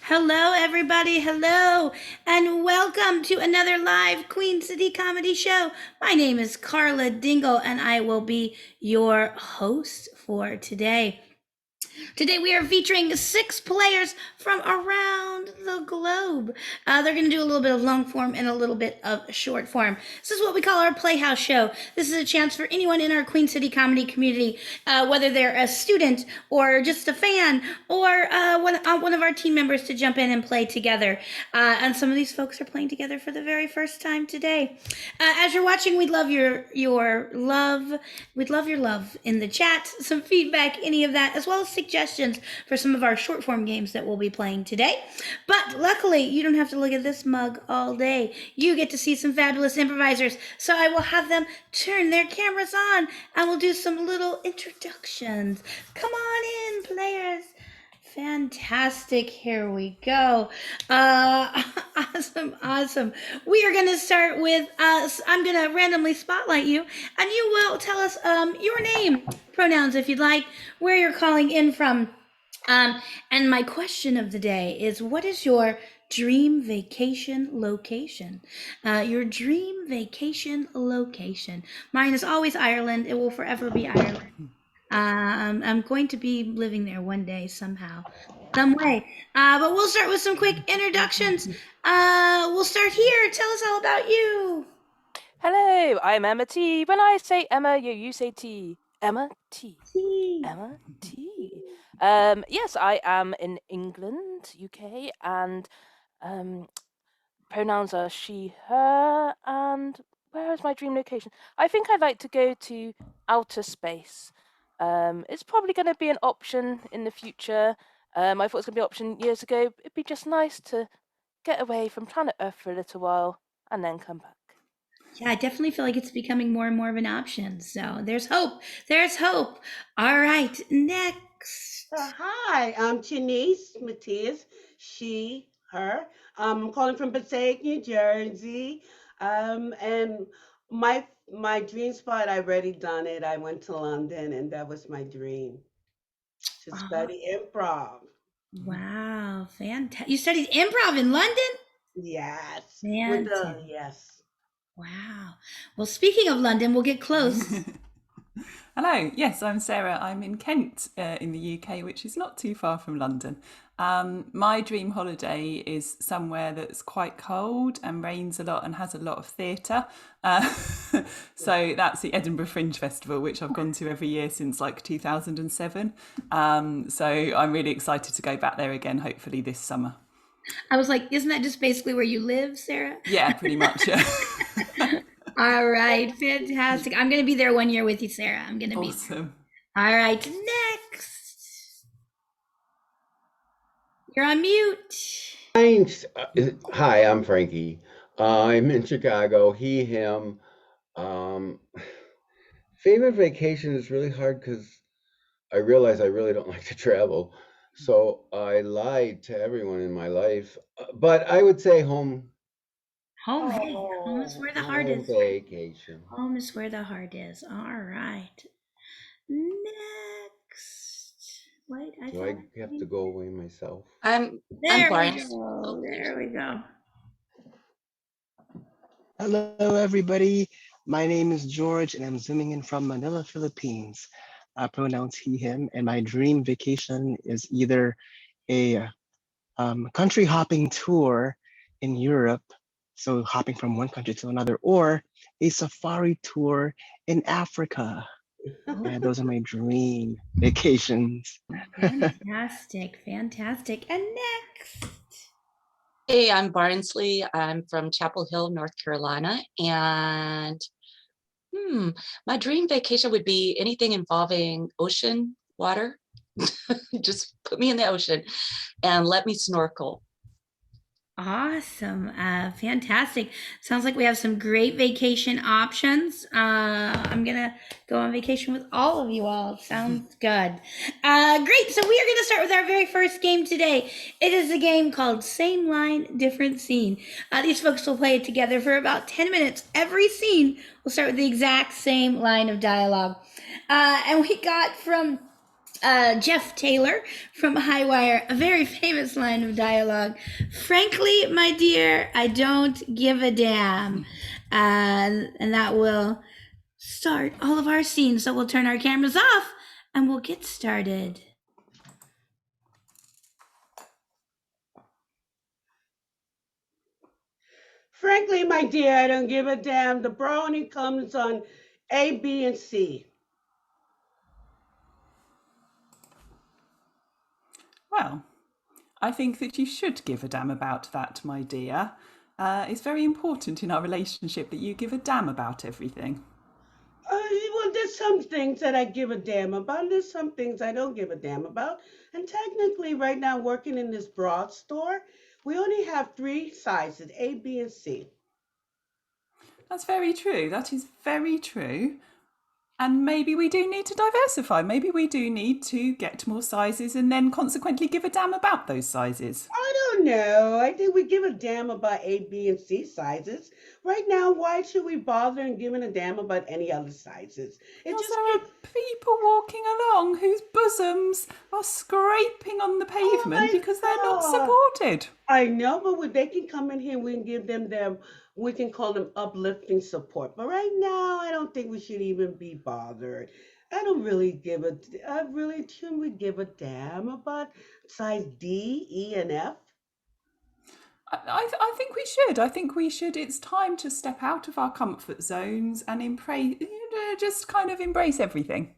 Hello, everybody. Hello, and welcome to another live Queen City comedy show. My name is Carla Dingle, and I will be your host for today. Today we are featuring 6 players from around the globe. They're going to do a little bit of long form and a little bit of short form. This is what we call our Playhouse Show. This is a chance for anyone in our Queen City comedy community, whether they're a student or just a fan or one of our team members, to jump in and play together. And some of these folks are playing together for the very first time today. As you're watching, we'd love your love. We'd love your love in the chat, some feedback, any of that, as well as suggestions for some of our short form games that we'll be playing today. But luckily, you don't have to look at this mug all day. You get to see some fabulous improvisers. So I will have them turn their cameras on and we'll do some little introductions. Come on in, players. Fantastic. Here we go. Awesome. We are going to start with I'm going to randomly spotlight you, and you will tell us your name, pronouns if you'd like, where you're calling in from. And my question of the day is, what is your dream vacation location? Your dream vacation location. Mine is always Ireland. It will forever be Ireland. I'm going to be living there one day somehow, some way. But we'll start with some quick introductions. We'll start here. Tell us all about you. Hello, I'm Emma T. When I say Emma, you say T. Emma T. Emma T. Yes, I am in England, UK, and pronouns are she, her, and where is my dream location? I think I'd like to go to outer space. It's probably going to be an option in the future. I thought it was going to be an option years ago. It'd be just nice to get away from planet Earth for a little while and then come back. Yeah, I definitely feel like it's becoming more and more of an option. So there's hope. There's hope. All right, next. Hi, I'm Janice Matias, she, her. I'm calling from Passaic, New Jersey. And my dream spot, I already done it. I went to London, and that was my dream to study improv. Wow, fantastic. You studied improv in London? Yes, with the Fantastic. yes. Wow. Well, speaking of London, we'll get close. Hello, yes, I'm Sarah. I'm in Kent in the UK, which is not too far from London. My dream holiday is somewhere that's quite cold and rains a lot and has a lot of theatre. So that's the Edinburgh Fringe Festival, which I've gone to every year since like 2007. So I'm really excited to go back there again, hopefully this summer. I was like, isn't that just basically where you live, Sarah? Yeah, pretty much. Yeah. All right, fantastic. I'm going to be there one year with you, Sarah. I'm going to be there. Awesome. All right, next. You're on mute. Hi, I'm Frankie. I'm in Chicago. He, him. Um, Favorite vacation is really hard because I realize I really don't like to travel. So I lied to everyone in my life. But I would say home. Home, hey, home is where the heart Home is. vacation. Home is where the heart is. All right. Next. Wait, Do I have to go away myself? I'm There we Barnes. go. There we go. Hello, everybody. My name is George, and I'm zooming in from Manila, Philippines. Pronouns he, him, and my dream vacation is either a country hopping tour in Europe, so hopping from one country to another, or a safari tour in Africa. And those are my dream vacations. Fantastic, fantastic. And next. Hey, I'm Barnsley. I'm from Chapel Hill, North Carolina. And my dream vacation would be anything involving ocean, water. Just put me in the ocean and let me snorkel. Awesome. Fantastic. Sounds like we have some great vacation options. I'm going to go on vacation with all of you all. Sounds good. Great. So we are going to start with our very first game today. It is a game called Same Line, Different Scene. These folks will play it together for about 10 minutes. Every scene will start with the exact same line of dialogue. And we got from Jeff Taylor from Highwire, a very famous line of dialogue. Frankly, my dear, I don't give a damn. And that will start all of our scenes. So we'll turn our cameras off and we'll get started. Frankly, my dear, I don't give a damn. The brownie comes on A, B, and C. Well, I think that you should give a damn about that, my dear. It's very important in our relationship that you give a damn about everything. Well, there's some things that I give a damn about, and there's some things I don't give a damn about. And technically, right now, working in this broad store, we only have 3 sizes, A, B, and C. That's very true. That is very true. And maybe we do need to diversify. Maybe we do need to get more sizes and then consequently give a damn about those sizes. I don't know. I think we give a damn about A, B, and C sizes. Right now, why should we bother in giving a damn about any other sizes? It Because just there are people walking along whose bosoms are scraping on the pavement my because they're not God. supported. I know, but they can come in here. We can give them we can call them uplifting support. But right now, I don't think we should even be bothered. I don't really give a. I really shouldn't we give a damn about size D, E, and F? I think we should. I think we should. It's time to step out of our comfort zones and just kind of embrace everything.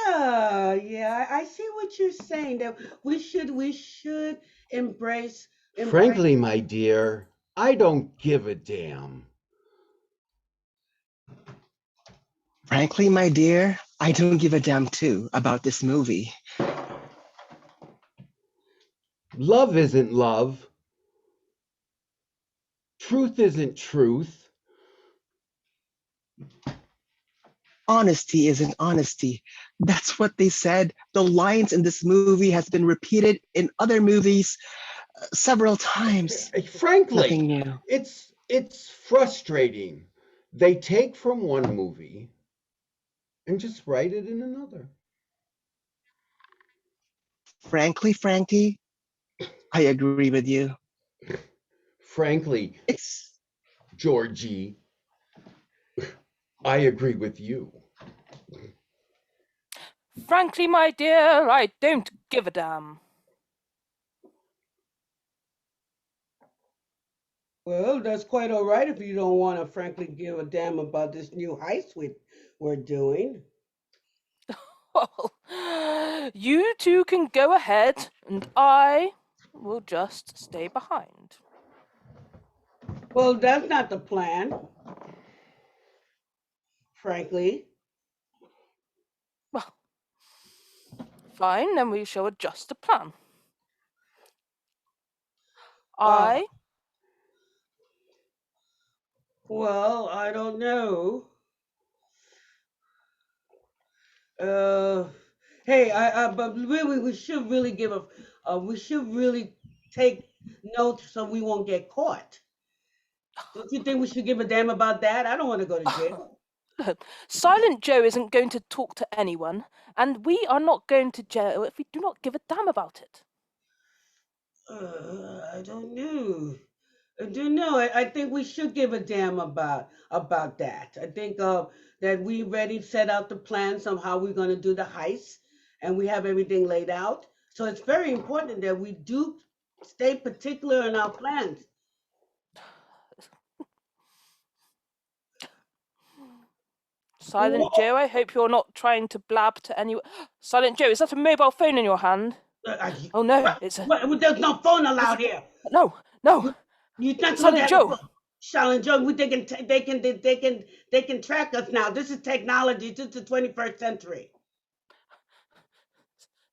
Yeah, I see what you're saying. That we should embrace. Frankly, my dear, I don't give a damn. Frankly, my dear, I don't give a damn too about this movie. Love isn't love. Truth isn't truth. Honesty isn't honesty. That's what they said. The lines in this movie has been repeated in other movies several times. Frankly, Nothing new. it's frustrating. They take from one movie and just write it in another. Frankly, Frankie, I agree with you. Frankly, Georgie, I agree with you. Frankly, my dear, I don't give a damn. Well, that's quite all right if you don't want to frankly give a damn about this new heist we're doing. Well, you two can go ahead, and I will just stay behind. Well, that's not the plan. Frankly. Well, fine, then we shall adjust the plan. Well, I don't know. Hey, but really, we should really we should really take notes so we won't get caught. Don't you think we should give a damn about that? I don't want to go to jail. Silent Joe isn't going to talk to anyone, and we are not going to jail if we do not give a damn about it. I don't know. I don't know. I think we should give a damn about that. I think that we already set out the plans on how we're going to do the heist, and we have everything laid out. So it's very important that we do stay particular in our plans. Silent Joe, I hope you're not trying to blab to anyone. Silent Joe, is that a mobile phone in your hand? Oh no, it's a. There's no phone allowed here. No. You can't Silent Joe. Silent Joe, they can track us now. This is technology. This is the 21st century.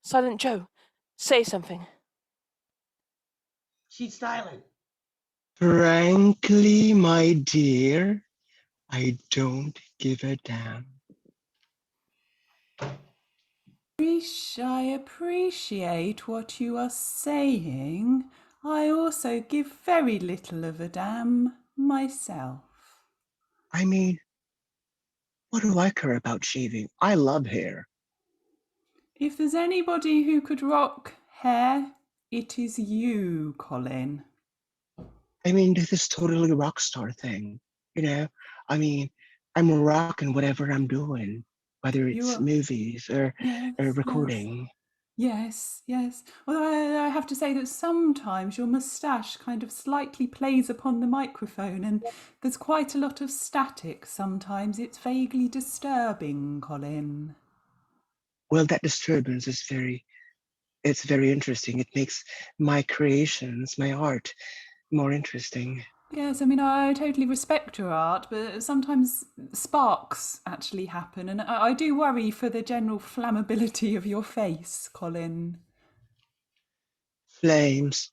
Silent Joe, say something. She's silent. Frankly, my dear, I don't give a damn. I appreciate what you are saying. I also give very little of a damn myself. I mean, what do I care about shaving? I love hair. If there's anybody who could rock hair, it is you, Colin. I mean, this is totally a rock star thing, you know? I mean, I'm rocking whatever I'm doing, whether You it's are. movies or Yes. recording. Yes. Although I have to say that sometimes your moustache kind of slightly plays upon the microphone and there's quite a lot of static. Sometimes it's vaguely disturbing, Colin. Well, that disturbance is it's very interesting. It makes my creations, my art, more interesting. Yes, I mean, I totally respect your art, but sometimes sparks actually happen, and I do worry for the general flammability of your face, Colin. Flames,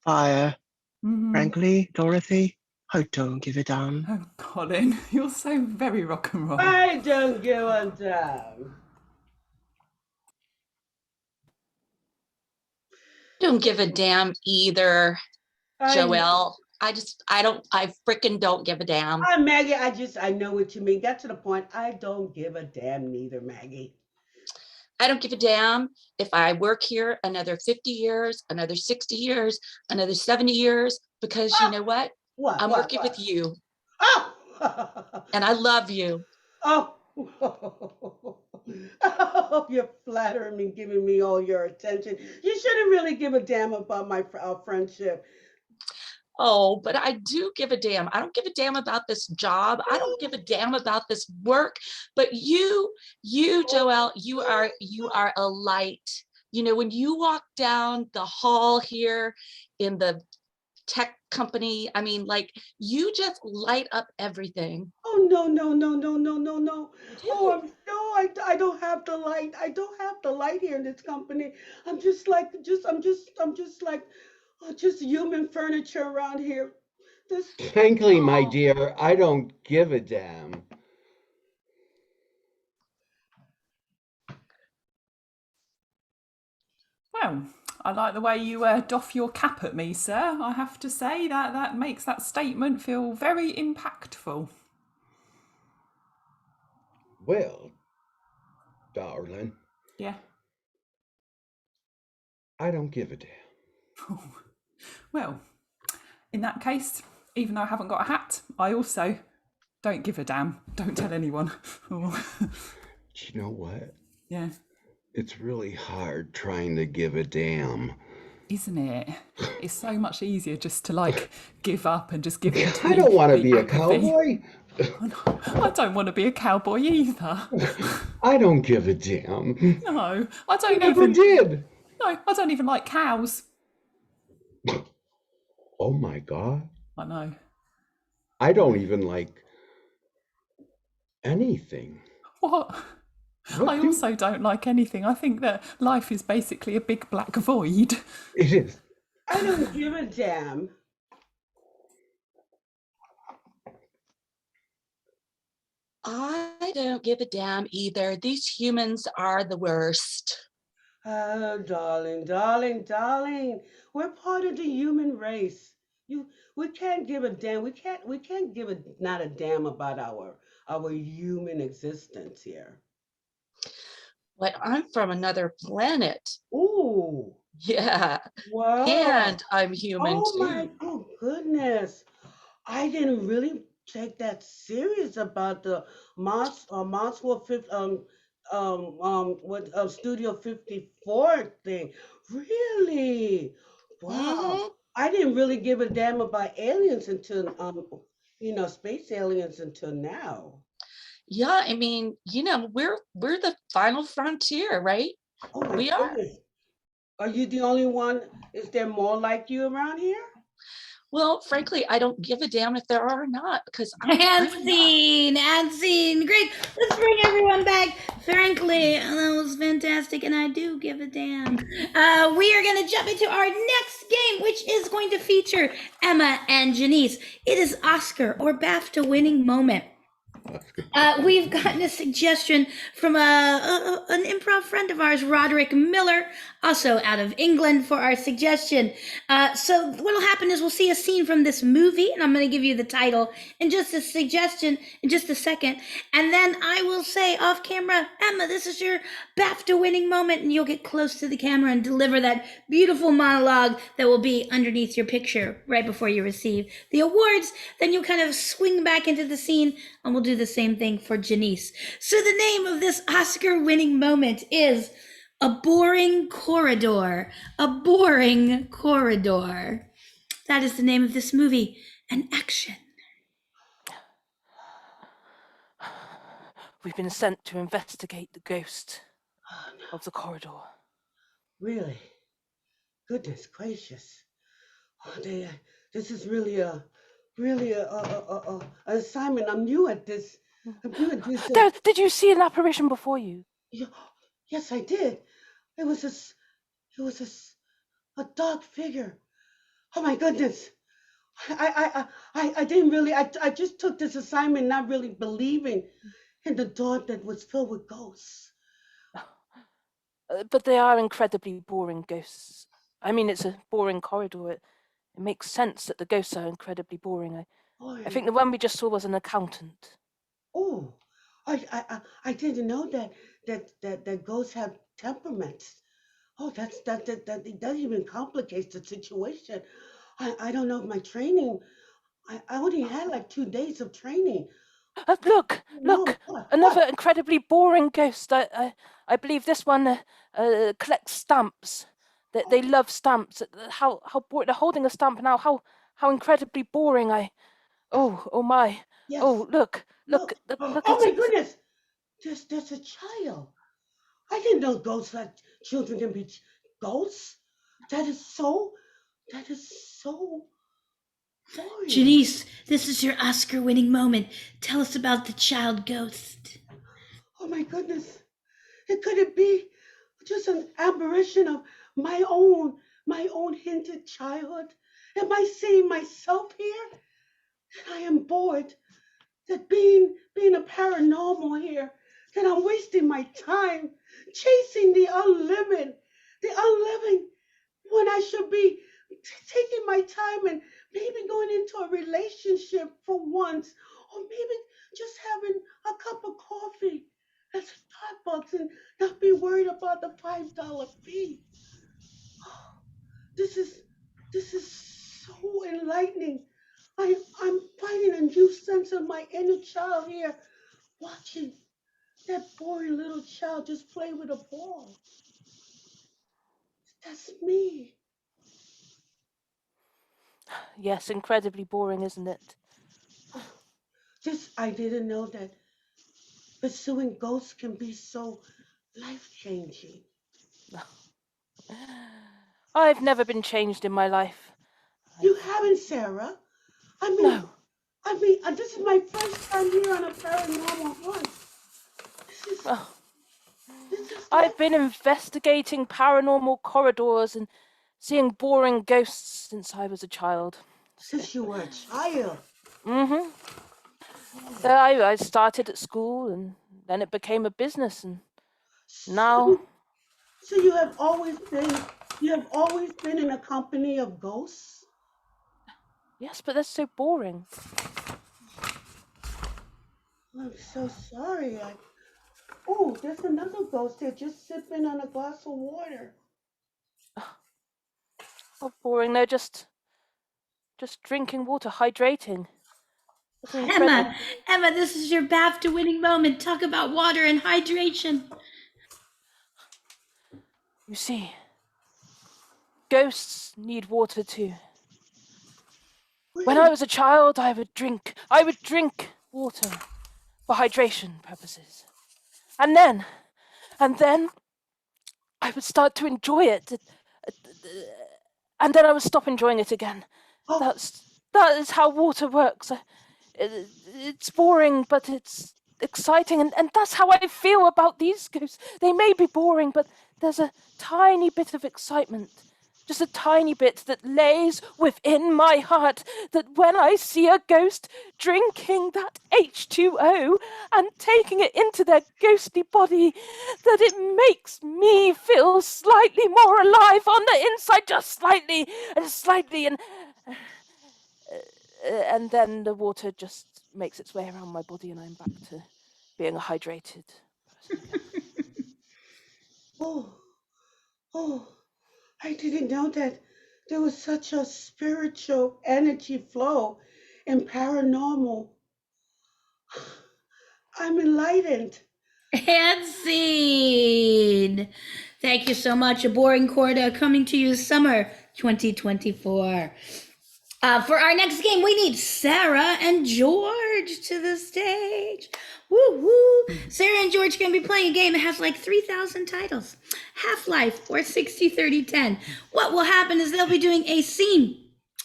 fire. Mhm. Frankly, Dorothy, I don't give a damn. Oh, Colin, you're so very rock and roll. I don't give a damn. Don't give a damn either, I Joelle. I freaking don't give a damn. Maggie, I know what you mean. Get to the point. I don't give a damn neither, Maggie. I don't give a damn if I work here another 50 years, another 60 years, another 70 years, because you know what? What? I'm what, working what? with you Oh! and I love you. Oh! I hope you're flattering me, giving me all your attention. You shouldn't really give a damn about our friendship. Oh, but I do give a damn. I don't give a damn about this job. I don't give a damn about this work. But you, Joelle, you are a light. You know, when you walk down the hall here in the tech company, I mean, like, you just light up everything. Oh no no no no no no no! You do. Oh, I don't have the light. I don't have the light here in this company. I'm just like just human furniture around here. This Frankly, my oh, dear, I don't give a damn. Well, I like the way you doff your cap at me, sir. I have to say that makes that statement feel very impactful. Well, darling, Yeah. I don't give a damn. Well, in that case, even though I haven't got a hat, I also don't give a damn. Don't tell anyone. You know what? Yeah. It's really hard trying to give a damn. Isn't it? It's so much easier just to like give up and just give it. I don't want to be a cowboy. I don't want to be a cowboy either. I don't give a damn. No, I don't I never even. did. No, I don't even like cows. Oh my God. I know. I don't even like anything. What? What I do- also don't like anything. I think that life is basically a big black void. It is. I don't give a damn. I don't give a damn either. These humans are the worst. Oh, darling, darling, darling. We're part of the human race. We can't give a damn. We can't give not a damn about our human existence here. But I'm from another planet. Ooh, Yeah. wow. And I'm human too. Oh goodness. I didn't really take that serious about the Montsville Studio 54 thing. Really? Wow. Mhm. I didn't really give a damn about aliens until space aliens until now. Yeah, I mean, we're the final frontier, right? Oh my We are. goodness. Are you the only one? Is there more like you around here? Well, frankly, I don't give a damn if there are or not, because I'm And not. scene. Great. Let's bring everyone back. Frankly, that was fantastic, and I do give a damn. We are going to jump into our next game, which is going to feature Emma and Janice. It is Oscar or BAFTA winning moment. Oscar. We've gotten a suggestion from an improv friend of ours, Roderick Miller, also out of England, for our suggestion. So what'll happen is we'll see a scene from this movie, and I'm going to give you the title and just a suggestion in just a second. And then I will say off camera, Emma, this is your BAFTA-winning moment, and you'll get close to the camera and deliver that beautiful monologue that will be underneath your picture right before you receive the awards. Then you'll kind of swing back into the scene, and we'll do the same thing for Janice. So the name of this Oscar-winning moment is A Boring Corridor. A Boring Corridor. That is the name of this movie. And action. We've been sent to investigate the ghost Oh, no. of the corridor. Really? Goodness gracious. Oh, this is really a an assignment. I'm new at this. I'm new at this. There, did you see an apparition before you? Yes, I did. It was a dark figure. Oh my goodness. I didn't really, I just took this assignment not really believing in the dawn that was filled with ghosts. But they are incredibly boring ghosts. I mean, it's a boring corridor. It makes sense that the ghosts are incredibly boring. I think the one we just saw was an accountant. Oh, I didn't know that ghosts have temperaments. Oh, that even complicates the situation. I don't know if my training. I only had like 2 days of training. Look, No, another incredibly boring ghost. I believe this one collects stamps. They love stamps. How boring! They're holding a stamp now. How incredibly boring! Oh my! Yes. Oh look! Oh my goodness! There's a child. I didn't know ghosts like children can be ghosts. That is so boring. Janice, this is your Oscar-winning moment. Tell us about the child ghost. Oh my goodness. Could it be just an apparition of my own hinted childhood? Am I seeing myself here? That I am bored. That being a paranormal here, that I'm wasting my time chasing the unliving when I should be taking my time and maybe going into a relationship for once, or maybe just having a cup of coffee at Starbucks and not be worried about the $5 fee. This is so enlightening. I'm finding a new sense of my inner child here, watching that boring little child just play with a ball. That's me. Yes, incredibly boring, isn't it? I didn't know that pursuing ghosts can be so life-changing. I've never been changed in my life. You haven't, Sarah. No. This is my first time here on a paranormal hunt. I've been investigating paranormal corridors and seeing boring ghosts since I was a child. Since you were a child. Mm-hmm. I started at school, and then it became a business, and now. So you have always been in a company of ghosts? Yes, but that's so boring. I'm so sorry. Oh, there's another ghost there just sipping on a glass of water. Oh, boring. No, just drinking water, hydrating. Emma, this is your BAFTA-winning moment. Talk about water and hydration. You see, ghosts need water too. When I was a child, I would drink water for hydration purposes. And then I would start to enjoy it. And then I would stop enjoying it again. Oh. That is how water works. It's boring, but it's exciting. And that's how I feel about these ghosts. They may be boring, but there's a tiny bit of excitement. just a tiny bit that lays within my heart, that when I see a ghost drinking that H2O and taking it into their ghostly body, that it makes me feel slightly more alive on the inside, just slightly, and then the water just makes its way around my body and I'm back to being a hydrated person again. Oh, oh, I didn't know that there was such a spiritual energy flow in paranormal. I'm enlightened. And scene. Thank you so much. A Boring Corda coming to you summer 2024. For our next game, we need Sarah and George to the stage. Woo woo! Sarah and George are going to be playing a game that has like 3,000 titles. Half-Life or 60-30-10. What will happen is they'll be doing a scene.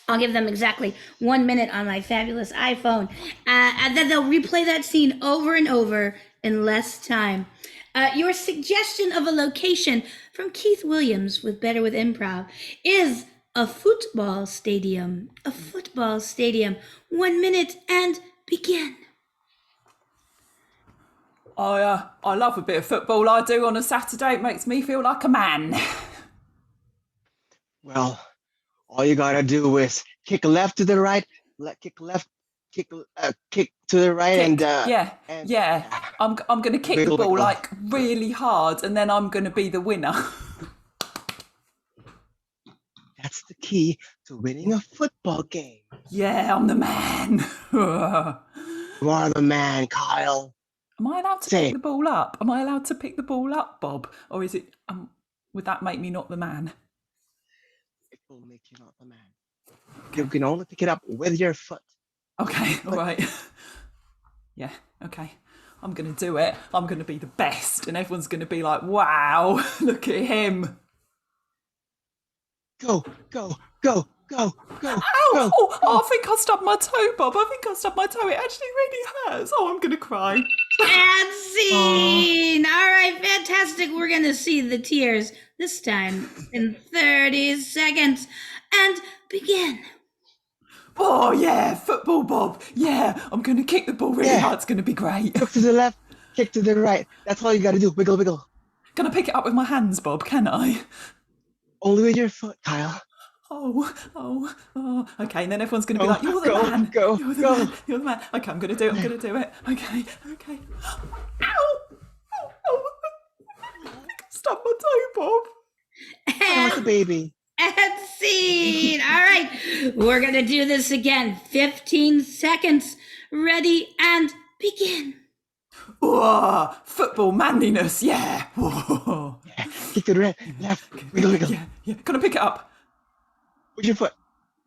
I'll give them exactly 1 minute on my fabulous iPhone. And then they'll replay that scene over and over in less time. Your suggestion of a location from Keith Williams with Better With Improv is a football stadium. A football stadium. 1 minute and begin. I love a bit of football. I do on a Saturday. It makes me feel like a man. Well, all you gotta do is kick left to the right, kick left, kick to the right, and yeah. I'm gonna kick wiggle, the ball wiggle. like really hard, and then I'm gonna be the winner. That's the key to winning a football game. Yeah, I'm the man. You are the man, Kyle. Am I allowed to Say pick it. the ball up? Am I allowed to pick the ball up, Bob? Or is it? Would that make me not the man? It will make you not the man. You can only pick it up with your foot. Okay, all right. Yeah, okay. I'm gonna do it. I'm gonna be the best, and everyone's gonna be like, "Wow, look at him!" Go, go, go, go, go, Ow! go. Oh, I think I stubbed my toe, Bob. I think I stubbed my toe. It actually really hurts. Oh, I'm gonna cry. And scene. All right, fantastic. We're going to see the tears this time in 30 seconds. And begin. Oh yeah, football, Bob. Yeah, I'm gonna kick the ball really Yeah. hard. It's gonna be great. Look to the left, kick to the right. That's all you gotta do. Wiggle, wiggle. Can I pick it up with my hands, Bob? Can I? Only with your foot, Kyle. Oh. Okay, and then everyone's going to be Go, like, "You're the go, man. go, You're the go. man. You're the man." Okay, I'm going to do it. I'm going to do it. Okay. Ow! I stubbed my toe, Bob. I want the baby. And scene. All right, we're going to do this again. 15 seconds. Ready and begin. Whoa, football manliness. Yeah. Whoa. Yeah. Kick to the right, left, wiggle, wiggle. Yeah. Can I pick it up With your foot.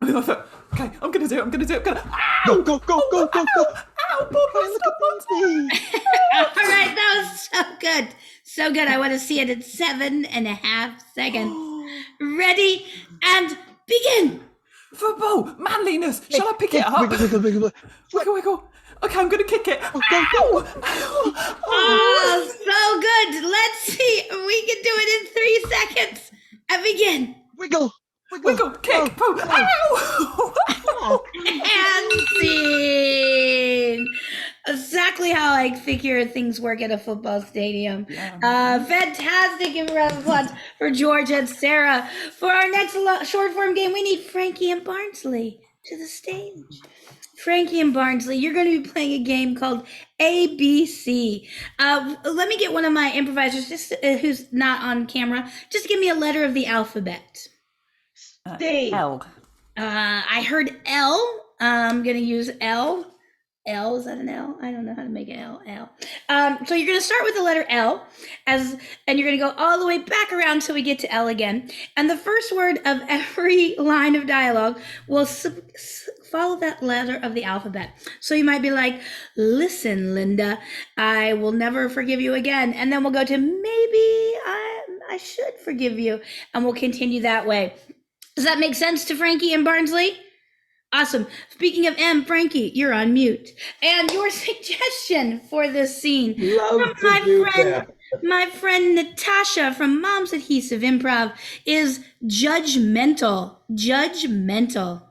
with my foot? Okay, I'm going to do it. I'm going to do it. Go, go, go, go, go, go. Ow, Bob, I Look stubbed my at the baby. All right, that was so good. So good. I want to see it in 7.5 seconds. Ready and begin. Football manliness. Shall I pick it up? Wiggle, wiggle, wiggle, wiggle. Wiggle, wiggle. Okay, I'm going to kick it. Go, go, go. Oh, so good. Let's see. We can do it in 3 seconds. And begin. Wiggle, wiggle. Wiggle, kick, Go, pull. go. Ow! Oh, And scene. Exactly how I figure things work at a football stadium. Fantastic. Give a round of applause for George and Sarah. For our next short form game, we need Frankie and Barnsley to the stage. Frankie and Barnsley, you're going to be playing a game called ABC. Let me get one of my improvisers, just who's not on camera, just give me a letter of the alphabet. Steve. L. I heard L. I'm going to use L. L, is that an L? I don't know how to make an L. So you're going to start with the letter L, and you're going to go all the way back around till we get to L again. And the first word of every line of dialogue will follow that letter of the alphabet. So you might be like, "Listen, Linda, I will never forgive you again." And then we'll go to maybe I should forgive you. And we'll continue that way. Does that make sense to Frankie and Barnsley? Awesome. Speaking of M, Frankie, you're on mute. And your suggestion for this scene Love from to my do friend that. My friend Natasha from Mom's Adhesive Improv is judgmental. Judgmental.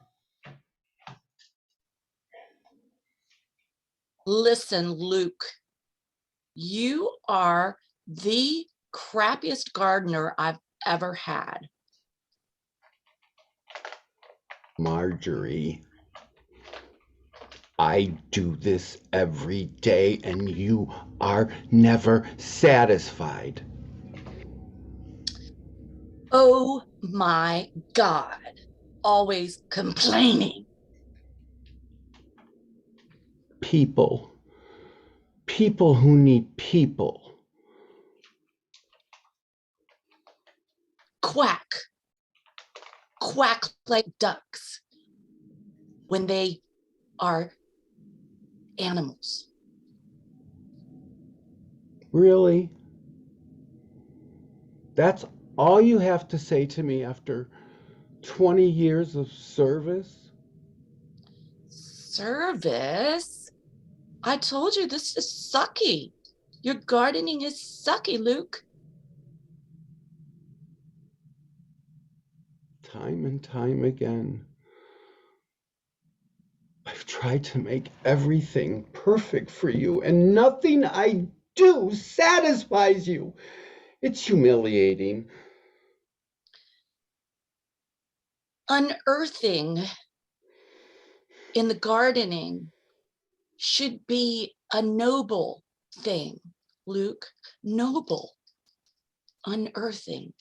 Listen, Luke, you are the crappiest gardener I've ever had. Marjorie, I do this every day and you are never satisfied. Oh my God, always complaining. People who need people. Quack, quack like ducks when they are animals. Really? That's all you have to say to me after 20 years of service? Service? I told you this is sucky. Your gardening is sucky, Luke. Time and time again, I've tried to make everything perfect for you, and nothing I do satisfies you. It's humiliating. Unearthing in the gardening should be a noble thing, Luke. Noble. Unearthing.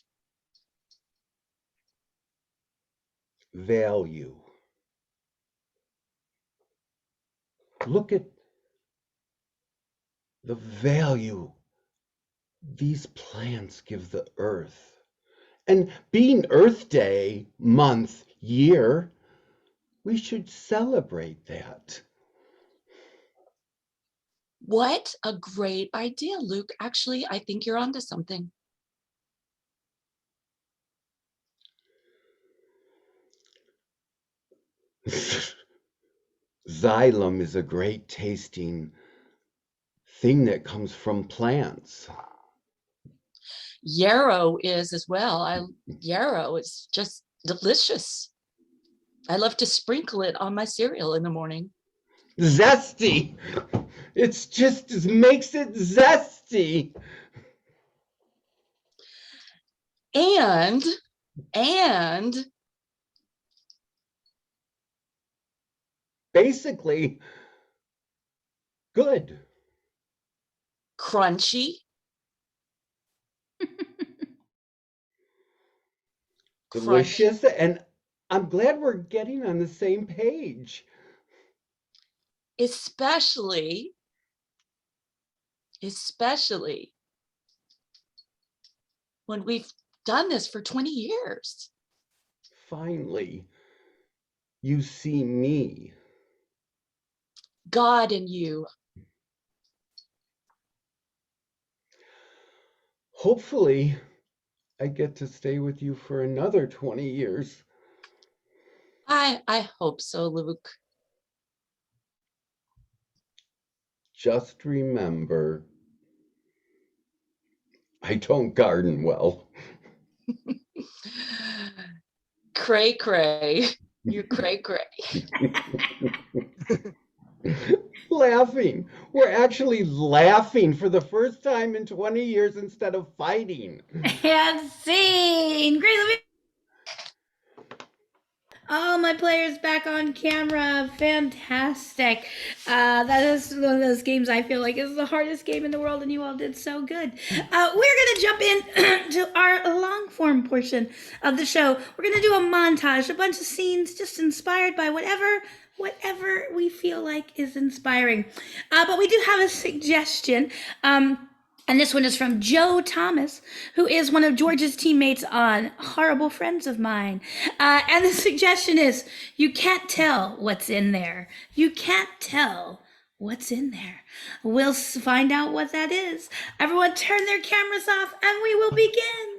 Value. Look at the value these plants give the earth. And being Earth Day, month, year, we should celebrate that. What a great idea, Luke. Actually, I think you're onto something. Xylem is a great tasting thing that comes from plants. Yarrow is as well. Yarrow is just delicious. I love to sprinkle it on my cereal in the morning. Zesty! It's just makes it zesty. And Basically, good. crunchy. Delicious, and I'm glad we're getting on the same page. Especially when we've done this for 20 years. Finally, you see me. God in you. Hopefully, I get to stay with you for another 20 years. I hope so, Luke. Just remember, I don't garden well. Cray cray. You're cray cray. Laughing. We're actually laughing for the first time in 20 years instead of fighting. And scene. Great. Let me. All my players back on camera. Fantastic. That is one of those games I feel like is the hardest game in the world, and you all did so good. We're going to jump in to our long form portion of the show. We're going to do a montage, a bunch of scenes just inspired by whatever we feel like is inspiring. But we do have a suggestion. And this one is from Joe Thomas, who is one of George's teammates on Horrible Friends of Mine. And the suggestion is, you can't tell what's in there. You can't tell what's in there. We'll find out what that is. Everyone turn their cameras off and we will begin.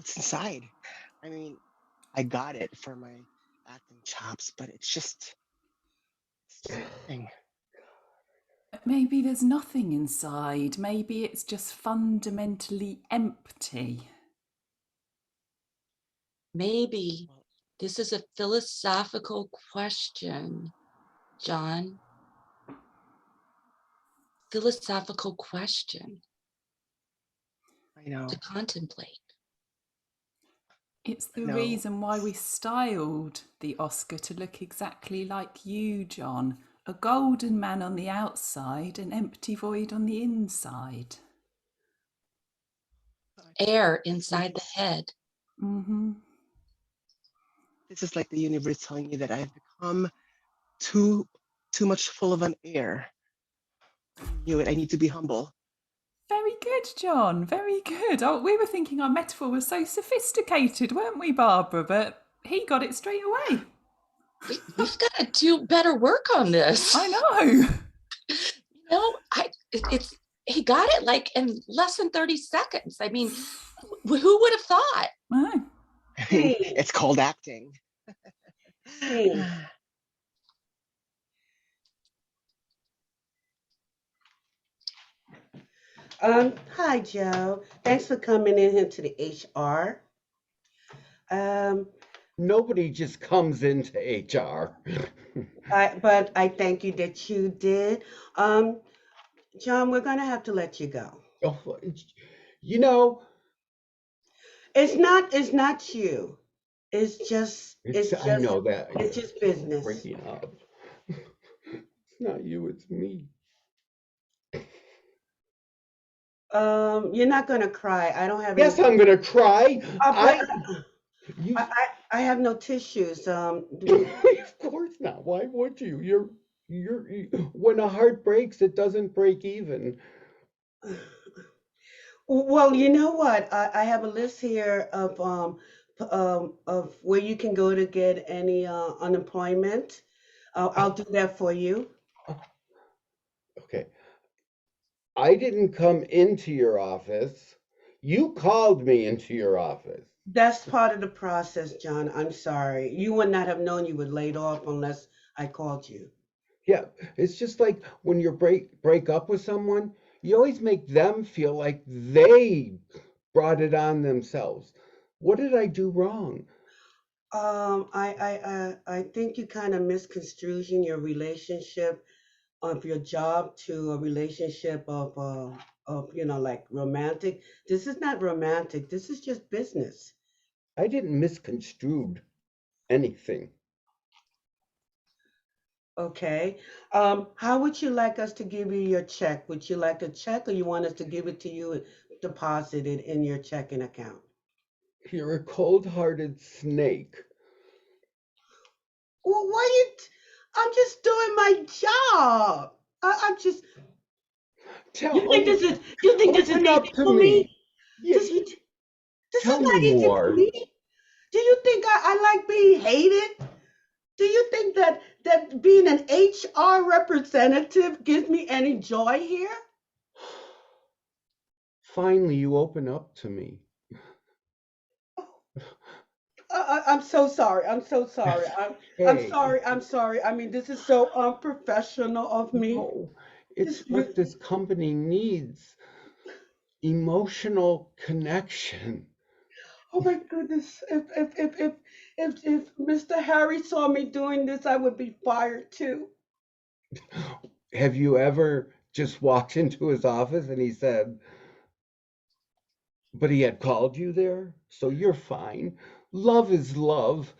what's inside. I mean, I got it for my acting chops, but it's just nothing. Maybe there's nothing inside. Maybe it's just fundamentally empty. Maybe this is a philosophical question, John. Philosophical question I know. to contemplate. It's the No. reason why we styled the Oscar to look exactly like you, John. A golden man on the outside, an empty void on the inside. Air inside the head. Mm-hmm. This is like the universe telling me that I've become too much full of an air. I knew it. I need to be humble. Very good, John. Very good. Oh, we were thinking our metaphor was so sophisticated, weren't we, Barbara? But he got it straight away. We've got to do better work on this. I know. You know, he got it like in less than 30 seconds. I mean, who would have thought? I know. It's called acting. Hi, Joe. Thanks for coming in here to the HR. Nobody just comes into HR. But I thank you that you did. John, we're gonna have to let you go. Oh, you know, It's not you. It's just I know that. it's just business. Breaking up. It's not you, it's me. You're not gonna cry. I don't have Yes, any. I'm gonna cry. But I have no tissues. Of course not. Why would you? You're when a heart breaks, it doesn't break even. Well, you know what? I have a list here of where you can go to get any unemployment. I'll do that for you. Okay. I didn't come into your office. You called me into your office. That's part of the process, John. I'm sorry. You would not have known you were laid off unless I called you. Yeah, it's just like when you break up with someone, you always make them feel like they brought it on themselves. What did I do wrong? I think you kind of misconstruing your relationship of your job to a relationship of like romantic. This is not romantic. This is just business. I didn't misconstrue anything. Okay. How would you like us to give you your check? Would you like a check, or you want us to give it to you and deposit it in your checking account? You're a cold-hearted snake. Well, I'm just doing my job. I'm just. You think this is Open up easy to for me. me? Yeah, This is tell not me easy for more. me. Do you think I like being hated? Do you think that being an HR representative gives me any joy here? Finally, you open up to me. I'm so sorry. I'm so sorry. I'm Hey, sorry. I'm sorry. I mean, this is so unprofessional of me. no, it's This what this company needs. Emotional connection. Oh my goodness! If Mr. Harry saw me doing this, I would be fired too. Have you ever just walked into his office and he said, but he had called you there, so you're fine. Love is love.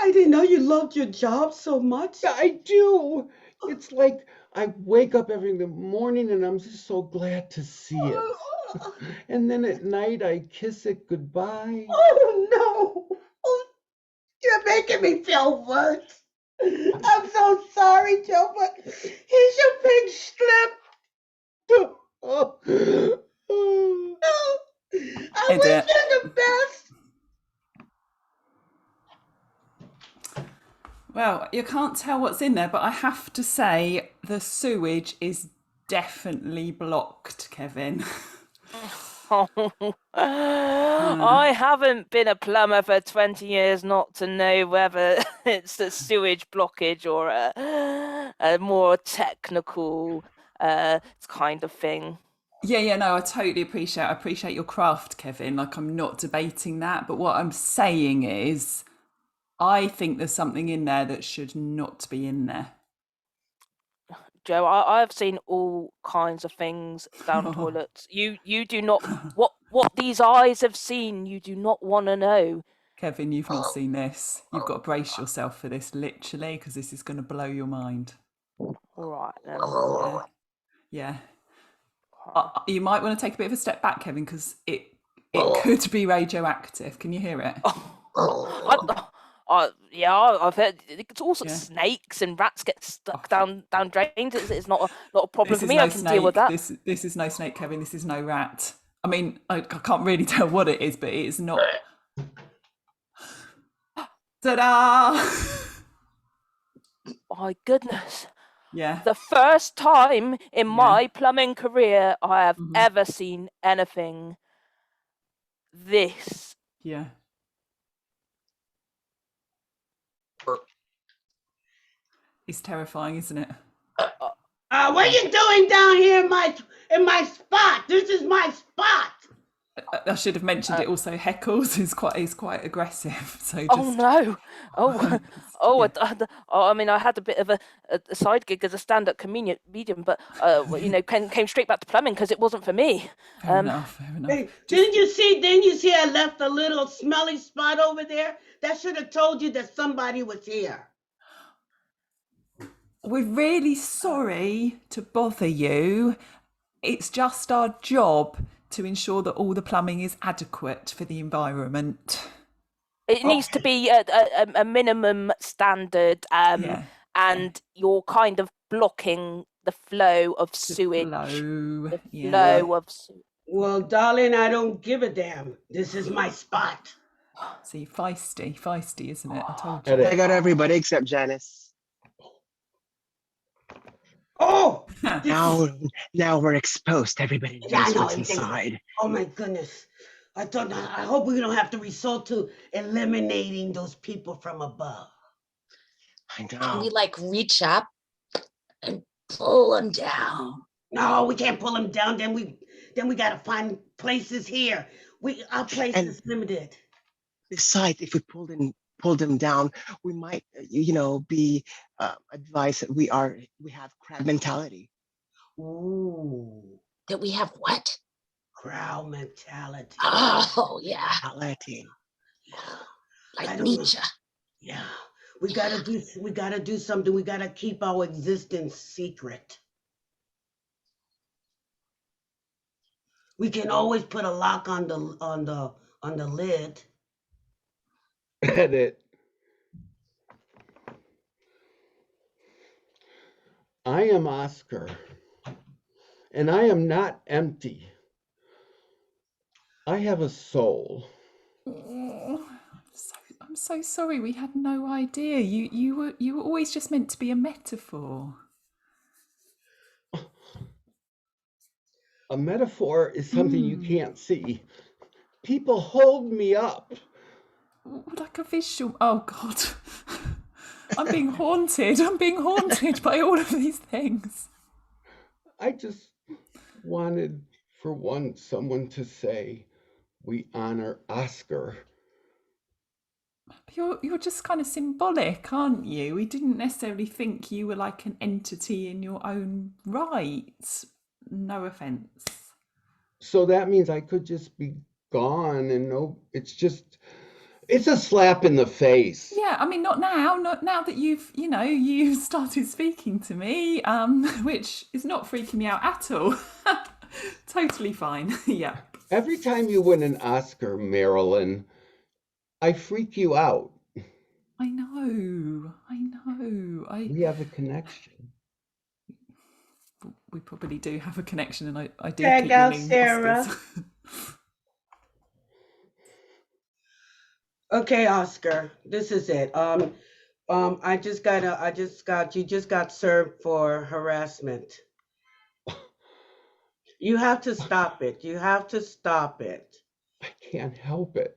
I didn't know you loved your job so much. Yeah, I do. It's like I wake up every morning and I'm just so glad to see it. And then at night I kiss it goodbye. Oh no! Oh, you're making me feel worse. I'm so sorry, Joe, but here's your big slip. Oh. I Hey, wish dear. you the best. Well, you can't tell what's in there, but I have to say the sewage is definitely blocked, Kevin. I haven't been a plumber for 20 years not to know whether it's a sewage blockage or a more technical kind of thing. Yeah, no, I totally appreciate your craft, Kevin. Like, I'm not debating that, but what I'm saying is I think there's something in there that should not be in there. Joe, I've seen all kinds of things down toilets. You do not what these eyes have seen, you do not want to know. Kevin, you've not seen this. You've got to brace yourself for this, literally, because this is going to blow your mind. All right then. Yeah. You might want to take a bit of a step back, Kevin, because it could be radioactive. Can you hear it? Yeah, I've heard it's also snakes and rats get stuck down drains. It's not a problem for me. I can deal with that. This is no snake, Kevin. This is no rat. I mean, I can't really tell what it is, but it is not. Ta-da! My goodness. Yeah. The first time in my plumbing career I have ever seen anything this. Yeah. It's terrifying, isn't it? What are you doing down here in my spot? This is my spot. I should have mentioned it also heckles is quite aggressive. So just... Oh no! I mean, I had a bit of a side gig as a stand-up comedian, but came straight back to plumbing because it wasn't for me. Fair enough. Hey, didn't you see I left a little smelly spot over there? That should have told you that somebody was here. We're really sorry to bother you. It's just our job to ensure that all the plumbing is adequate for the environment. It needs to be a minimum standard, and you're kind of blocking the flow of sewage. The flow of sewage. Well, darling, I don't give a damn. This is my spot. See, feisty, isn't it? I told you. I got everybody except Janice. Oh! Now we're exposed. Everybody knows what's inside. Oh my goodness. I hope we don't have to resort to eliminating those people from above. I know. Can we reach up and pull them down? No, we can't pull them down. Then we gotta find places here. Our place is limited. Besides, if we pull them down, we might, be advised that we have crab mentality. Ooh. That we have what? Crowd mentality. Oh yeah. Mentality. Yeah. Like Nietzsche. Yeah. We gotta do something. We gotta keep our existence secret. We can always put a lock on the lid. Edit. I am Oscar, and I am not empty. I have a soul. Oh, I'm so sorry. We had no idea. You were always just meant to be a metaphor. A metaphor is something you can't see. People hold me up. Like a visual. Oh God. I'm being haunted. By all of these things. I just wanted for once someone to say, we honor Oscar. You're just kind of symbolic, aren't you? We didn't necessarily think you were like an entity in your own right. No offense. So that means I could just be gone and it's a slap in the face. Yeah, I mean, not now that you've started speaking to me, which is not freaking me out at all. Totally fine. Yeah. Every time you win an Oscar, Marilyn, I freak you out. I know. We have a connection. We probably do have a connection, and I do Check keep out winning Sarah. Oscars. Okay, Oscar, this is it. You just got served for harassment. You have to stop it. You have to stop it. I can't help it.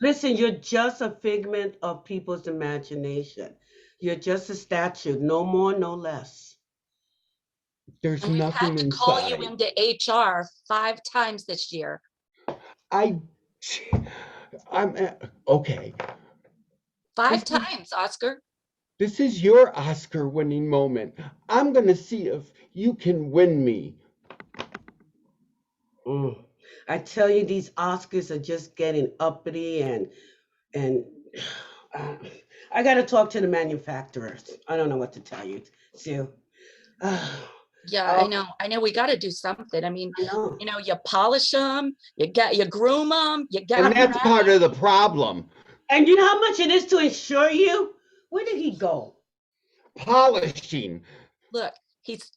Listen, you're just a figment of people's imagination. You're just a statue, no more, no less. There's And we've nothing had to call you inside. into HR 5 times this year. I'm okay. 5 This is, times, Oscar. this is your Oscar winning moment. I'm gonna see if you can win me. Mm. I tell you, these Oscars are just getting uppity and uh, I got to talk to the manufacturers. I don't know what to tell you, Sue. Yeah, Oh, I know we got to do something. I mean, I know. you polish them, you groom them, you get And them that's part ready. of the problem. And you know how much it is to insure you? Where did he go? Polishing. Look, he's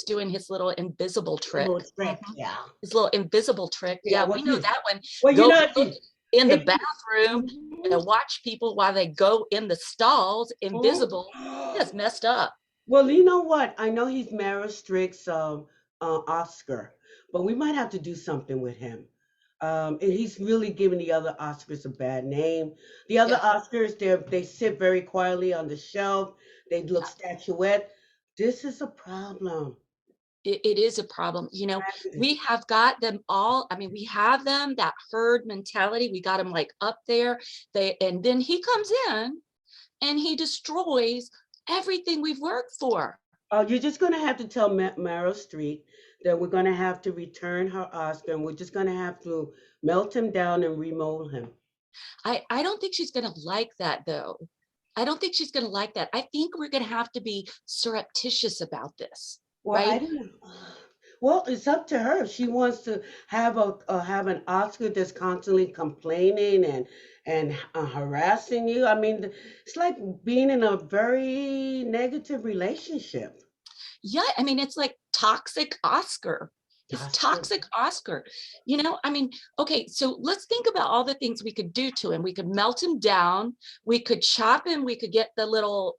doing his little invisible A trick. little trick, Mhm. yeah. His little invisible trick. Yeah, Yeah, well, we know that one. well, Go if look you, in the if you, bathroom Mhm, and watch people while they go in the stalls, invisible. That's mhm. messed up. Well, you know what? I know he's Meryl Streep's Oscar, but we might have to do something with him. And he's really giving the other Oscars a bad name. The other Yeah, Oscars, they sit very quietly on the shelf. They look statuette. This is a problem. it is a problem. We have got them all. I mean, we have them, that herd mentality. We got them like up there. And then he comes in and he destroys everything we've worked for. You're just going to have to tell Meryl Streep that we're going to have to return her Oscar, and we're just going to have to melt him down and remold him. I don't think she's going to like that, though. I don't think she's going to like that. I think we're going to have to be surreptitious about this, Well, I right? don't know. Well, it's up to her. If she wants to have have an Oscar that's constantly complaining and harassing you. I mean, it's like being in a very negative relationship. Yeah, I mean, it's like toxic Oscar. It's Oscar. toxic Oscar. I mean, okay, so let's think about all the things we could do to him. We could melt him down. We could chop him. We could get the little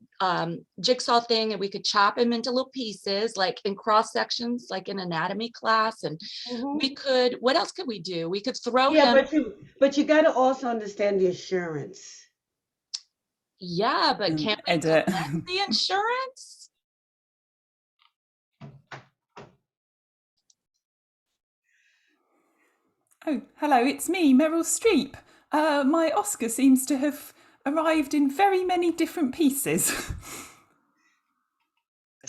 jigsaw thing and we could chop him into little pieces, like in cross sections, like in anatomy class. And Hmm. what else could we do? We could throw Yeah, him. but you got to also understand the insurance. Yeah, but can't we Edit. collect the insurance? Oh, hello, it's me, Meryl Streep. My Oscar seems to have arrived in very many different pieces.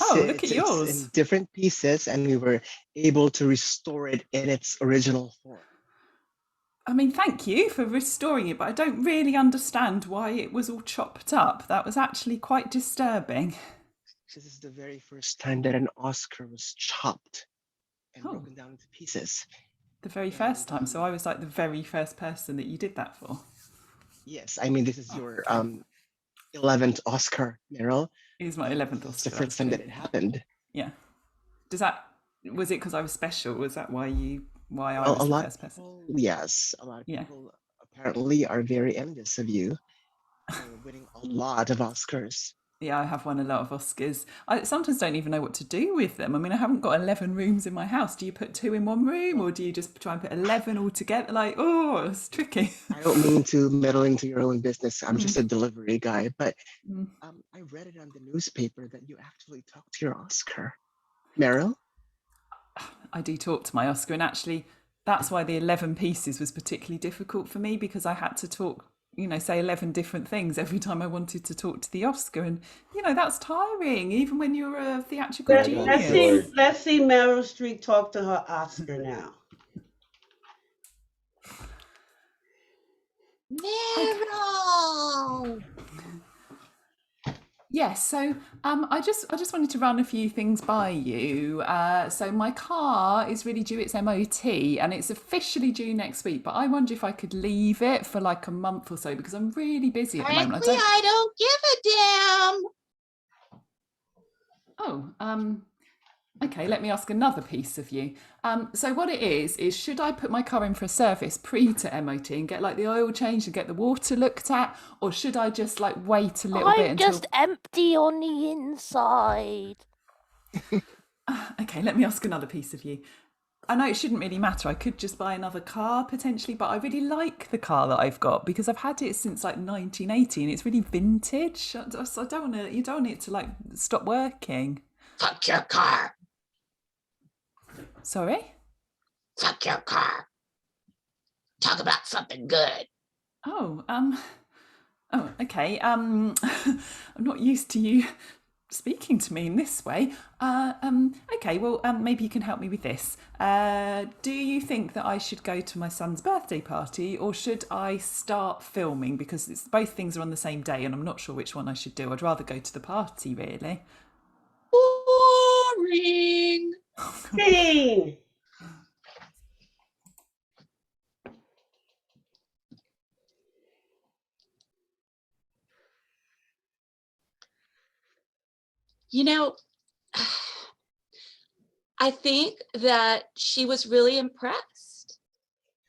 Oh, look at It's yours. in different pieces, and we were able to restore it in its original form. I mean, thank you for restoring it, but I don't really understand why it was all chopped up. That was actually quite disturbing. This is the very first time that an Oscar was chopped and Oh. broken down into pieces. The very first time, so I was like the very first person that you did that for. Yes, I mean, this is your 11th Oscar, Meryl. It was my 11th It's the Oscar. first time that it happened. Yeah. Was it because I was special? Was that why I Well, was a the lot first person? yes, a lot of Yeah. people apparently are very envious of you for winning a lot of Oscars. Yeah, I have won a lot of Oscars. I sometimes don't even know what to do with them. I mean, I haven't got 11 rooms in my house. Do you put 2 in one room or do you just try and put 11 all together? Like, oh, it's tricky. I don't mean to meddle into your own business. I'm just a delivery guy, but Mm. I read it on the newspaper that you actually talked to your Oscar. Meryl? I do talk to my Oscar, and actually that's why the 11 pieces was particularly difficult for me, because I had to talk, say 11 different things every time I wanted to talk to the Oscar, and that's tiring even when you're a theatrical Let's genius. see. Let's see Meryl Streep talk to her Oscar now. Meryl! Yes, so I just wanted to run a few things by you. So my car is really due its MOT, and it's officially due next week. But I wonder if I could leave it for like a month or so, because I'm really busy at the moment. Frankly, I don't give a damn. Okay, let me ask another piece of you. So what it is should I put my car in for a service pre to MOT and get like the oil changed and get the water looked at, or should I just like wait a little bit I'm until? just empty on the inside. Okay, let me ask another piece of you. I know it shouldn't really matter. I could just buy another car potentially, but I really like the car that I've got because I've had it since like 1980 and it's really vintage. So I don't want to. You don't want it to like stop working. Fuck your car. Sorry. Fuck your car. Talk about something good. Oh, okay. I'm not used to you speaking to me in this way. Okay, well, maybe you can help me with this. Do you think that I should go to my son's birthday party or should I start filming? Because both things are on the same day and I'm not sure which one I should do. I'd rather go to the party, really. Boring. Scene. You know, I think that she was really impressed.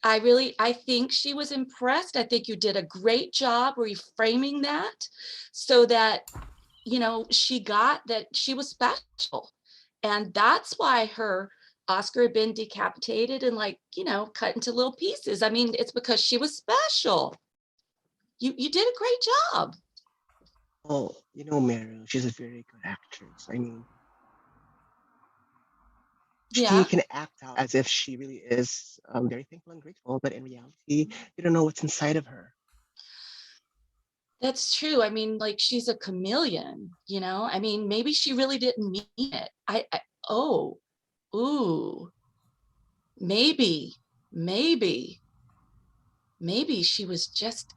I think she was impressed. I think you did a great job reframing that so that, you know, she got that she was special. And that's why her Oscar had been decapitated and like, you know, cut into little pieces. I mean, it's because she was special. You did a great job. Oh, you know, Meryl, she's a very good actress. I mean, she Yeah, can act out as if she really is very thankful and grateful, but in reality, you don't know what's inside of her. that's true. I mean, like she's a chameleon, you know? I mean, maybe she really didn't mean it. Oh, ooh, maybe, maybe, maybe she was just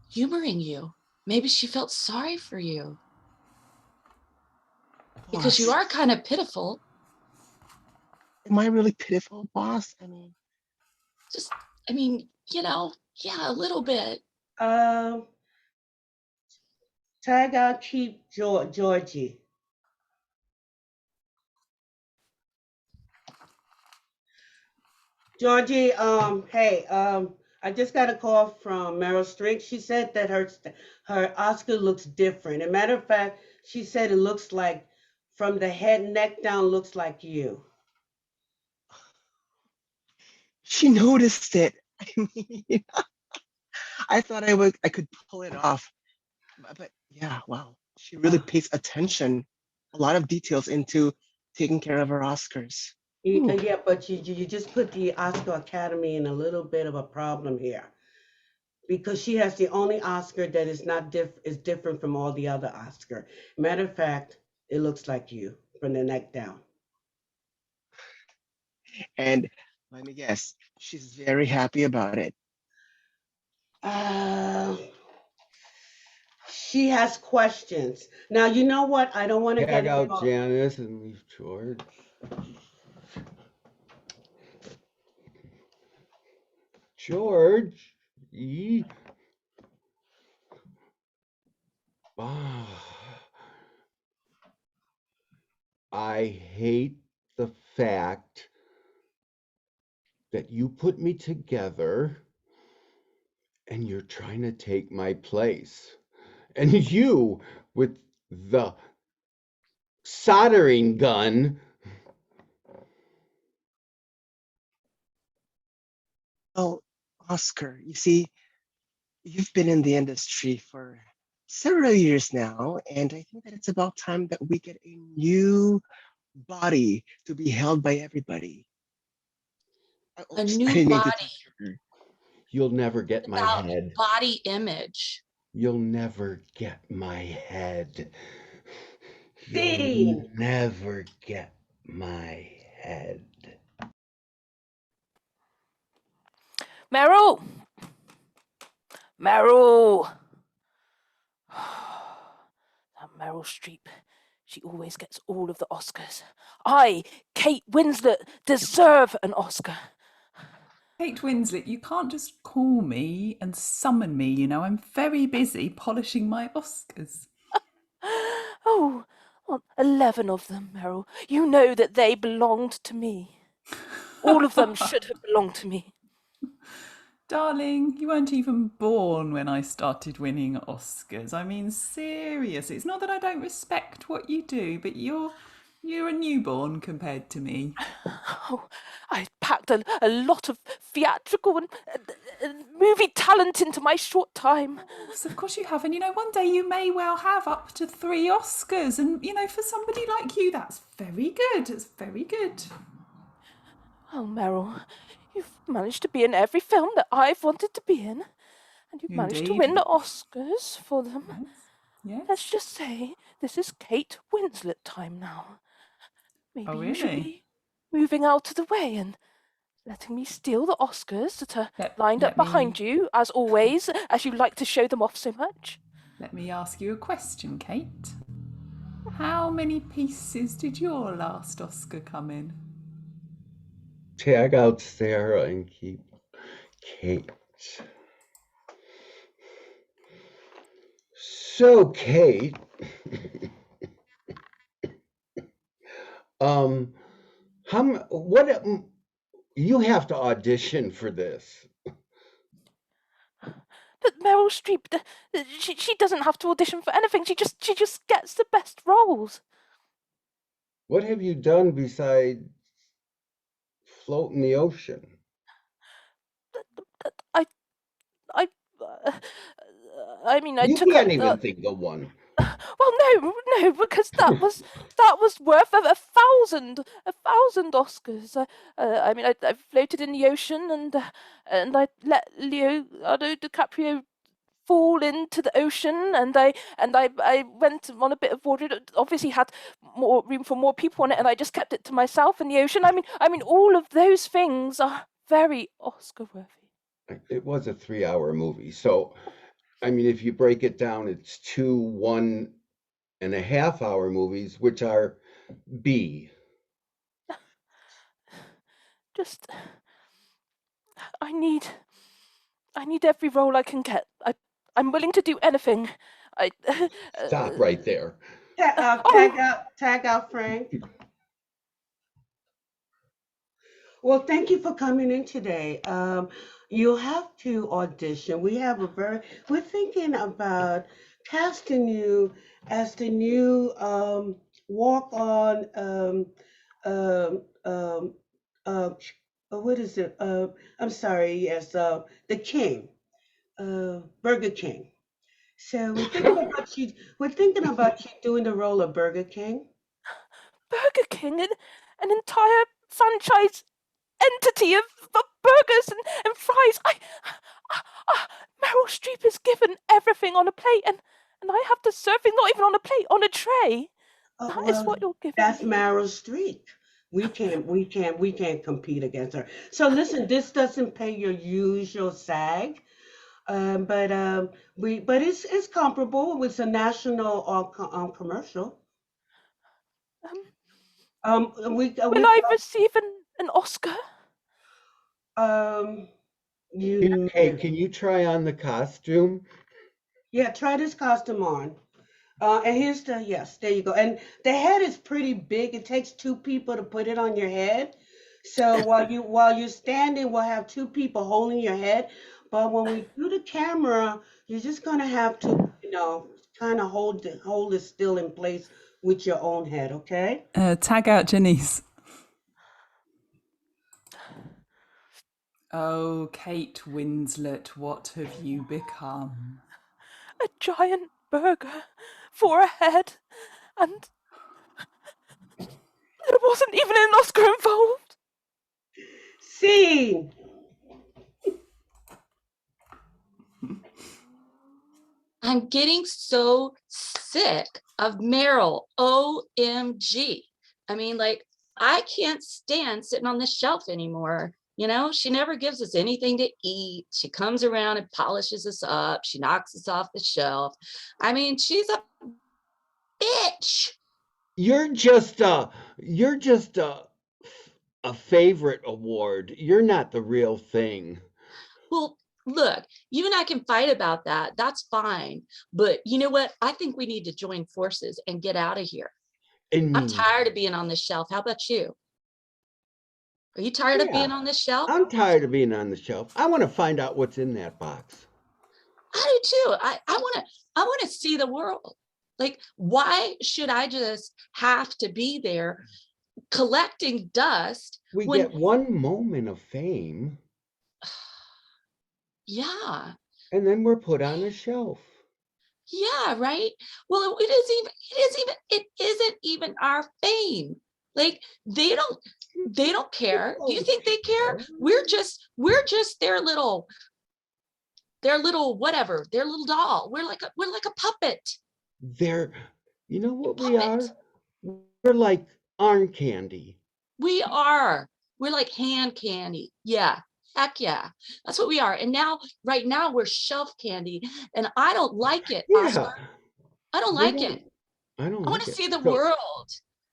humoring you. Maybe she felt sorry for you because you Boss, are kind of pitiful. am I really pitiful, boss? I mean, Just, I mean, you know, yeah, a little bit. Um, Tag out Cheap Georgie. Georgie, hey, I just got a call from Meryl Streep. She said that her Oscar looks different. As a matter of fact, she said it looks like from the head neck down looks like you. she noticed it. I mean, I thought I could pull it off, but yeah, wow, she really Uh, pays attention, a lot of details into taking care of her Oscars. Ooh. yeah, but you just put the Oscar Academy in a little bit of a problem here because she has the only Oscar that is different from all the other Oscar. Matter of fact, it looks like you from the neck down. And let me guess, she's very happy about it. Uh, she has questions. Now, you know what? I don't want to get Tag out involved. Janice and leave George. George. I hate the fact that you put me together and you're trying to take my place. And you, with the soldering gun. Oh, Oscar, you see, you've been in the industry for several years now, and I think that it's about time that we get a new body to be held by everybody. A Oops, I new didn't mean to body. touch her. You'll never get my About head. body image. You'll never get my head. Scene. You'll never get my head. Meryl! Meryl! That Meryl Streep. She always gets all of the Oscars. I, Kate Winslet, deserve an Oscar. Kate Winslet, you can't just call me and summon me, you know. I'm very busy polishing my Oscars. Oh, well, 11 of them, Meryl. You know that they belonged to me. All of them should have belonged to me. Darling, you weren't even born when I started winning Oscars. I mean, serious. It's not that I don't respect what you do, but you're You're a newborn compared to me. Oh, I packed a lot of theatrical and movie talent into my short time. Of course you have. And, one day you may well have up to 3 Oscars. And, for somebody like you, that's very good. It's very good. Oh, Meryl, you've managed to be in every film that I've wanted to be in. And you've managed to Indeed. win the Oscars for them. Yes. Let's just say this is Kate Winslet time now. Maybe you should really? be moving out of the way and letting me steal the Oscars that are lined up behind you, as always, as you like to show them off so much. Let me ask you a question, Kate. How many pieces did your last Oscar come in? Tag out Sarah and keep Kate. So, Kate, what you have to audition for this. But Meryl Streep, she doesn't have to audition for anything. She just gets the best roles. What have you done besides float in the ocean? I mean, I You took can't up even think of one. Well, no, because that was worth a thousand Oscars. I mean, I floated in the ocean and I let Leonardo DiCaprio fall into the ocean, and I went on a bit of water. It obviously had more room for more people on it, and I just kept it to myself in the ocean. I mean, all of those things are very Oscar worthy. It was a 3-hour movie, so I mean, if you break it down, it's 2 1.5-hour movies, which are B. Just, I need every role I can get. I'm willing to do anything. Stop right there. Tag out, Frank. Well, thank you for coming in today. You'll have to audition. We're thinking about casting you as the new walk-on what is it? I'm sorry, yes, the King, Burger King. So we're thinking about you doing the role of Burger King. Burger King, an entire franchise entity of burgers and fries. Meryl Streep is given everything on a plate, and I have to serve it not even on a plate, on a tray. That is what you're giving That's me. Meryl Streep. We can't compete against her. So listen, this doesn't pay your usual SAG, but it's comparable. It's a national commercial. Will I receive an Oscar? Hey, can you try on the costume? Yeah, try this costume on. And here's yes, there you go. And the head is pretty big. It takes 2 people to put it on your head. So while you're standing, we'll have 2 people holding your head. But when we do the camera, you're just gonna have to, kind of hold it still in place with your own head, okay? Tag out Janice. Oh, Kate Winslet, what have you become? A giant burger for a head, and there wasn't even an Oscar involved. Scene. I'm getting so sick of Meryl. OMG. I mean, like, I can't stand sitting on this shelf anymore. She never gives us anything to eat. She comes around and polishes us up. She knocks us off the shelf. I mean, she's a bitch. You're just a favorite award. You're not the real thing. Well, look, you and I can fight about that. That's fine. But you know what? I think we need to join forces and get out of here. I'm tired of being on this shelf. How about you? Are you tired of being on this shelf? I'm tired of being on the shelf. I want to find out what's in that box. I do too. I want to see the world. Like, why should I just have to be there collecting dust We when, get one moment of fame yeah, and then we're put on a shelf. yeah, right? Well, it isn't even our fame. Like, they don't care. Do you Don't think they care? care. We're just their little whatever, their little doll. We're like a puppet. They're, you know what we are? Puppet. We're like arm candy. We're like hand candy. Yeah. Heck yeah. That's what we are. And right now we're shelf candy. And I don't like it, Yeah. Oscar. I don't We like don't- it. I don't I want like to it. see the So- world.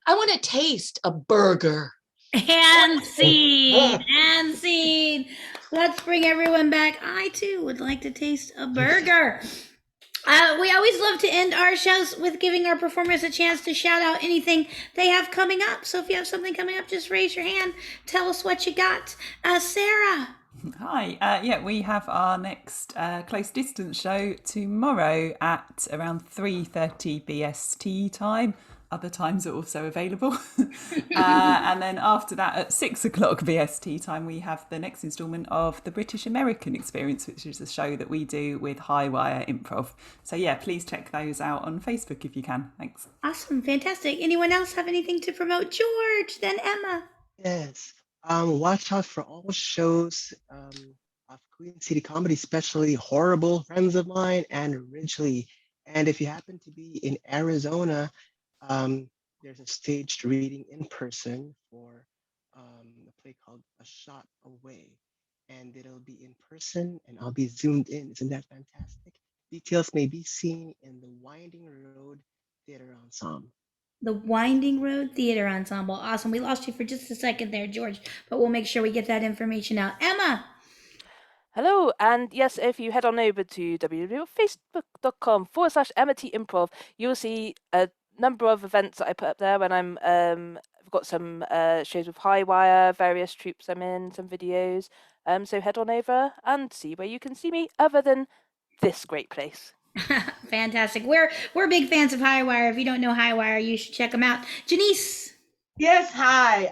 I want to taste a burger. And seed. Let's bring everyone back. I too would like to taste a burger. We always love to end our shows with giving our performers a chance to shout out anything they have coming up. So if you have something coming up, just raise your hand. Tell us what you got. Sarah. Hi. Yeah, we have our next close distance show tomorrow at around 3:30 BST time. Other times are also available. And then after that, at 6 o'clock BST time, we have the next instalment of the British American Experience, which is a show that we do with Highwire Improv. So yeah, please check those out on Facebook if you can. Thanks. Awesome. Fantastic. Anyone else have anything to promote? George, then Emma. Yes. Watch out for all shows of Queen City Comedy, especially Horrible, Friends of Mine, and Ridgely. And if you happen to be in Arizona, there's a staged reading in person for a play called A Shot Away. And it'll be in person and I'll be zoomed in. Isn't that fantastic? Details may be seen in the Winding Road Theater Ensemble. The Winding Road Theater Ensemble. Awesome. We lost you for just a second there, George, but we'll make sure we get that information out. Emma. Hello, and yes, if you head on over to www.facebook.com/Emma T Improv, you'll see a number of events that I put up there when I've got some shows with Highwire, various troupes I'm in, some videos. So head on over and see where you can see me other than this great place. Fantastic. We're big fans of Highwire. If you don't know Highwire, you should check them out. Janice. Yes, hi.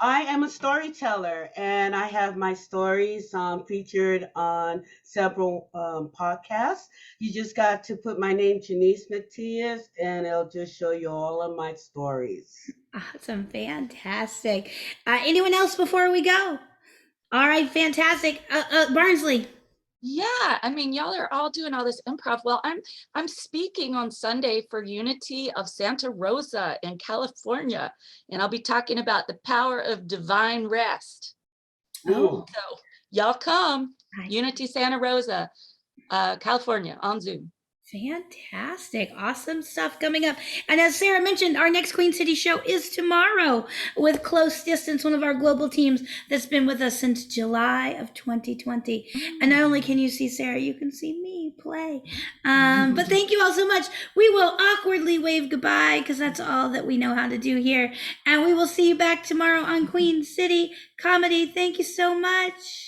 I am a storyteller, and I have my stories featured on several podcasts. You just got to put my name, Janice Matias, and it'll just show you all of my stories. Awesome. Fantastic. Anyone else before we go? All right. Fantastic. Barnsley. Yeah, I mean, y'all are all doing all this improv. Well, I'm speaking on Sunday for Unity of Santa Rosa in California, and I'll be talking about the power of divine rest. Oh. So y'all come, Nice. Unity Santa Rosa, California, on Zoom. Fantastic. Awesome stuff coming up. And as Sarah mentioned, our next Queen City show is tomorrow with Close Distance, one of our global teams that's been with us since July of 2020. And not only can you see Sarah, you can see me play. But thank you all so much. We will awkwardly wave goodbye because that's all that we know how to do here. And we will see you back tomorrow on Queen City Comedy. Thank you so much.